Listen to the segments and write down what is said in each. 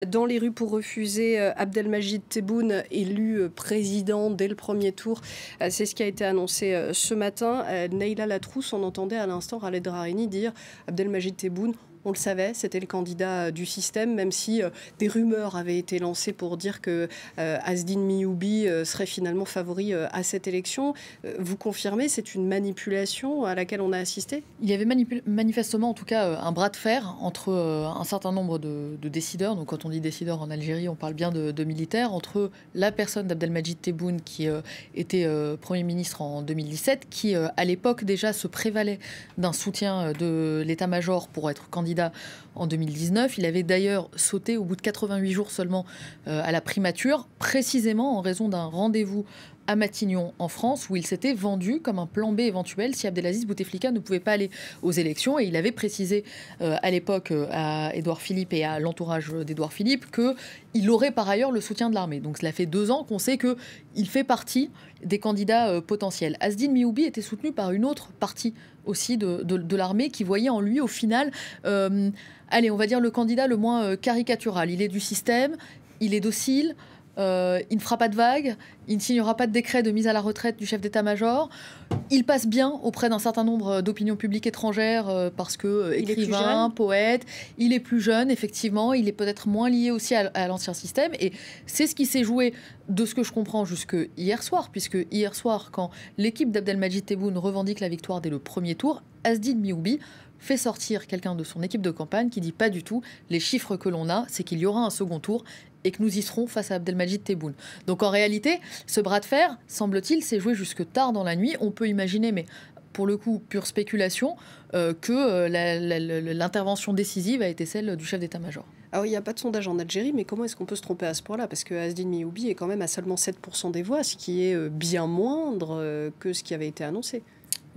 Dans les rues pour refuser Abdelmajid Tebboune, élu président dès le premier tour. C'est ce qui a été annoncé ce matin. Neila Latrousse, on entendait à l'instant Khaled Drareni dire Abdelmajid Tebboune, on le savait, c'était le candidat du système, même si des rumeurs avaient été lancées pour dire que Asdine Miyoubi serait finalement favori à cette élection. Vous confirmez, c'est une manipulation à laquelle on a assisté? Il y avait manifestement, en tout cas, un bras de fer entre un certain nombre de décideurs. Donc, quand on dit décideurs en Algérie, on parle bien de militaires. Entre la personne d'Abdelmajid Tebboune, qui était Premier ministre en 2017, qui, à l'époque, déjà se prévalait d'un soutien de l'état-major pour être candidat en 2019. Il avait d'ailleurs sauté au bout de 88 jours seulement à la primature, précisément en raison d'un rendez-vous à Matignon en France, où il s'était vendu comme un plan B éventuel si Abdelaziz Bouteflika ne pouvait pas aller aux élections. Et il avait précisé à l'époque à Édouard Philippe et à l'entourage d'Édouard Philippe qu'il aurait par ailleurs le soutien de l'armée. Donc cela fait 2 ans qu'on sait qu'il fait partie des candidats potentiels. Asdine Miyoubi était soutenu par une autre partie aussi de l'armée qui voyait en lui au final, allez, on va dire le candidat le moins caricatural. Il est du système, il est docile, il ne fera pas de vagues, il ne signera pas de décret de mise à la retraite du chef d'état-major. Il passe bien auprès d'un certain nombre d'opinions publiques étrangères parce que écrivain, poète, il est plus jeune, effectivement, il est peut-être moins lié aussi à l'ancien système. Et c'est ce qui s'est joué, de ce que je comprends, jusque hier soir, puisque hier soir, quand l'équipe d'Abdelmajid Tebboune revendique la victoire dès le premier tour, Asdine Miyoubi fait sortir quelqu'un de son équipe de campagne qui dit pas du tout, les chiffres que l'on a, c'est qu'il y aura un second tour et que nous y serons face à Abdelmajid Tebboune. Donc en réalité, ce bras de fer, semble-t-il, s'est joué jusque tard dans la nuit. On peut imaginer, mais pour le coup, pure spéculation, que l'intervention décisive a été celle du chef d'état-major. Alors, il n'y a pas de sondage en Algérie, mais comment est-ce qu'on peut se tromper à ce point-là? Parce que Asdine Miyoubi est quand même à seulement 7% des voix, ce qui est bien moindre que ce qui avait été annoncé.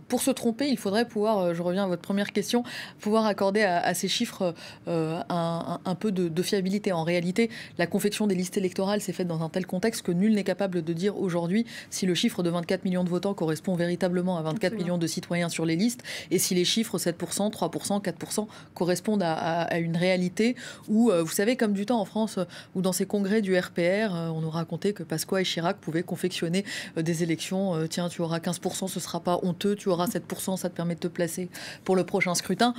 Pour se tromper, il faudrait pouvoir, je reviens à votre première question, pouvoir accorder à ces chiffres un peu de fiabilité. En réalité, la confection des listes électorales s'est faite dans un tel contexte que nul n'est capable de dire aujourd'hui si le chiffre de 24 millions de votants correspond véritablement à 24 millions de citoyens sur les listes et si les chiffres 7%, 3%, 4% correspondent à une réalité où, vous savez, comme du temps en France, où dans ces congrès du RPR, on nous racontait que Pasqua et Chirac pouvaient confectionner des élections. Tiens, tu auras 15%, ce ne sera pas honteux, tu auras 7%, ça te permet de te placer pour le prochain scrutin.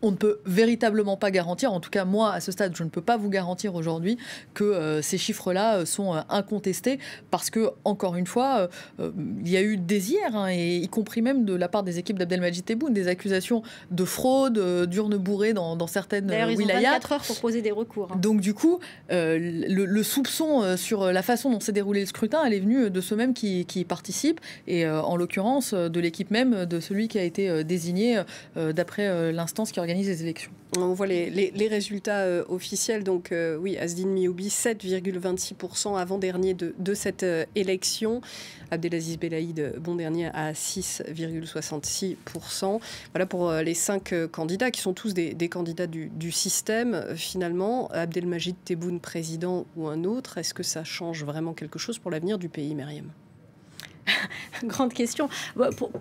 On ne peut véritablement pas garantir, en tout cas moi à ce stade je ne peux pas vous garantir aujourd'hui que ces chiffres-là sont incontestés parce que, encore une fois, il y a eu des hier, et y compris même de la part des équipes d'Abdelmajid Tebboune, des accusations de fraude, d'urnes bourrées dans certaines wilayas. D'ailleurs, ils ont 24 heures pour poser des recours. Donc du coup, le soupçon sur la façon dont s'est déroulé le scrutin, elle est venue de ceux mêmes qui participent, et en l'occurrence de l'équipe même de celui qui a été désigné d'après l'instance qui organise les élections. On voit les résultats officiels. Donc oui, Asdine Miyoubi, 7,26% avant-dernier de cette élection. Abdelaziz Belaïd, bon dernier, à 6,66%. Voilà pour les 5 candidats qui sont tous des candidats du système. Finalement, Abdelmajid Tebboune président ou un autre, est-ce que ça change vraiment quelque chose pour l'avenir du pays, Myriam? Grande question.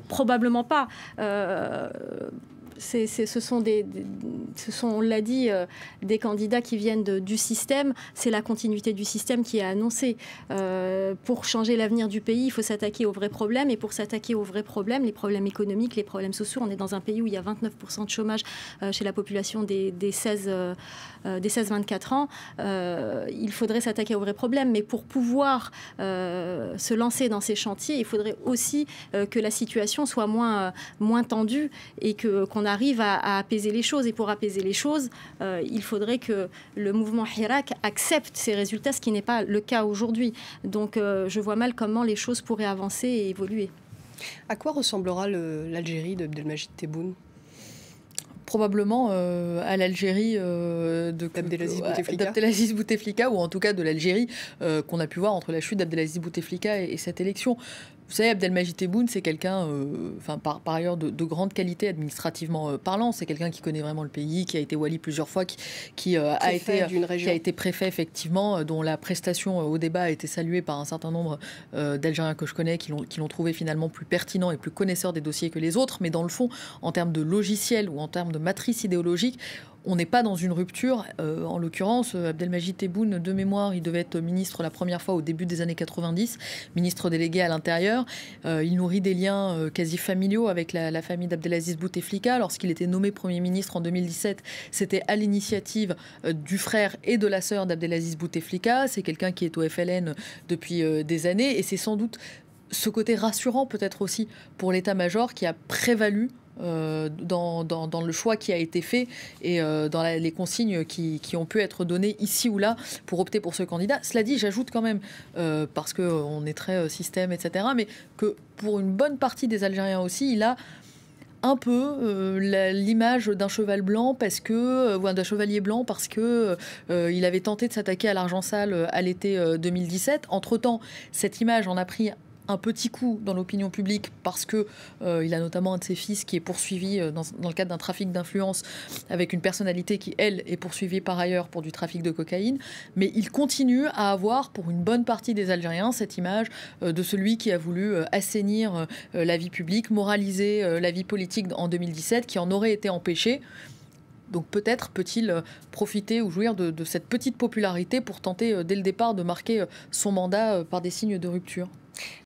Probablement pas. Ce sont, on l'a dit, des candidats qui viennent du système. C'est la continuité du système qui est annoncée. Pour changer l'avenir du pays, il faut s'attaquer aux vrais problèmes. Et pour s'attaquer aux vrais problèmes, les problèmes économiques, les problèmes sociaux, on est dans un pays où il y a 29% de chômage chez la population des 16-24 ans. Il faudrait s'attaquer aux vrais problèmes. Mais pour pouvoir se lancer dans ces chantiers, il faudrait aussi que la situation soit moins tendue et qu'on arrive à apaiser les choses. Et pour apaiser les choses, il faudrait que le mouvement Hirak accepte ces résultats, ce qui n'est pas le cas aujourd'hui. Donc je vois mal comment les choses pourraient avancer et évoluer. À quoi ressemblera l'Algérie d'Abdelmajid Tebboune? Probablement à l'Algérie d'Abdelaziz Bouteflika, ou en tout cas de l'Algérie qu'on a pu voir entre la chute d'Abdelaziz Bouteflika et cette élection. Vous savez, Abdelmajid Tebboune, c'est quelqu'un, par ailleurs, de grande qualité administrativement parlant. C'est quelqu'un qui connaît vraiment le pays, qui a été wali plusieurs fois, qui a été préfet, effectivement, dont la prestation au débat a été saluée par un certain nombre d'Algériens que je connais, qui l'ont trouvé finalement plus pertinent et plus connaisseur des dossiers que les autres. Mais dans le fond, en termes de logiciel ou en termes de matrice idéologique, on n'est pas dans une rupture. En l'occurrence, Abdelmajid Tebboune, de mémoire, il devait être ministre la première fois au début des années 90, ministre délégué à l'Intérieur. Il nourrit des liens quasi familiaux avec la famille d'Abdelaziz Bouteflika. Lorsqu'il était nommé Premier ministre en 2017, c'était à l'initiative du frère et de la sœur d'Abdelaziz Bouteflika. C'est quelqu'un qui est au FLN depuis des années, et c'est sans doute ce côté rassurant peut-être aussi pour l'état-major qui a prévalu dans le choix qui a été fait et dans les consignes qui ont pu être données ici ou là pour opter pour ce candidat. Cela dit, j'ajoute quand même, parce qu'on est très système, etc., mais que pour une bonne partie des Algériens aussi, il a un peu l'image d'un cheval blanc ou d'un chevalier blanc parce que il avait tenté de s'attaquer à l'argent sale à l'été 2017. Entre-temps, cette image en a pris un petit coup dans l'opinion publique parce que il a notamment un de ses fils qui est poursuivi dans le cadre d'un trafic d'influence avec une personnalité qui, elle, est poursuivie par ailleurs pour du trafic de cocaïne. Mais il continue à avoir, pour une bonne partie des Algériens, cette image de celui qui a voulu assainir la vie publique, moraliser la vie politique en 2017, qui en aurait été empêché. Donc peut-être peut-il profiter ou jouir de cette petite popularité pour tenter dès le départ de marquer son mandat par des signes de rupture.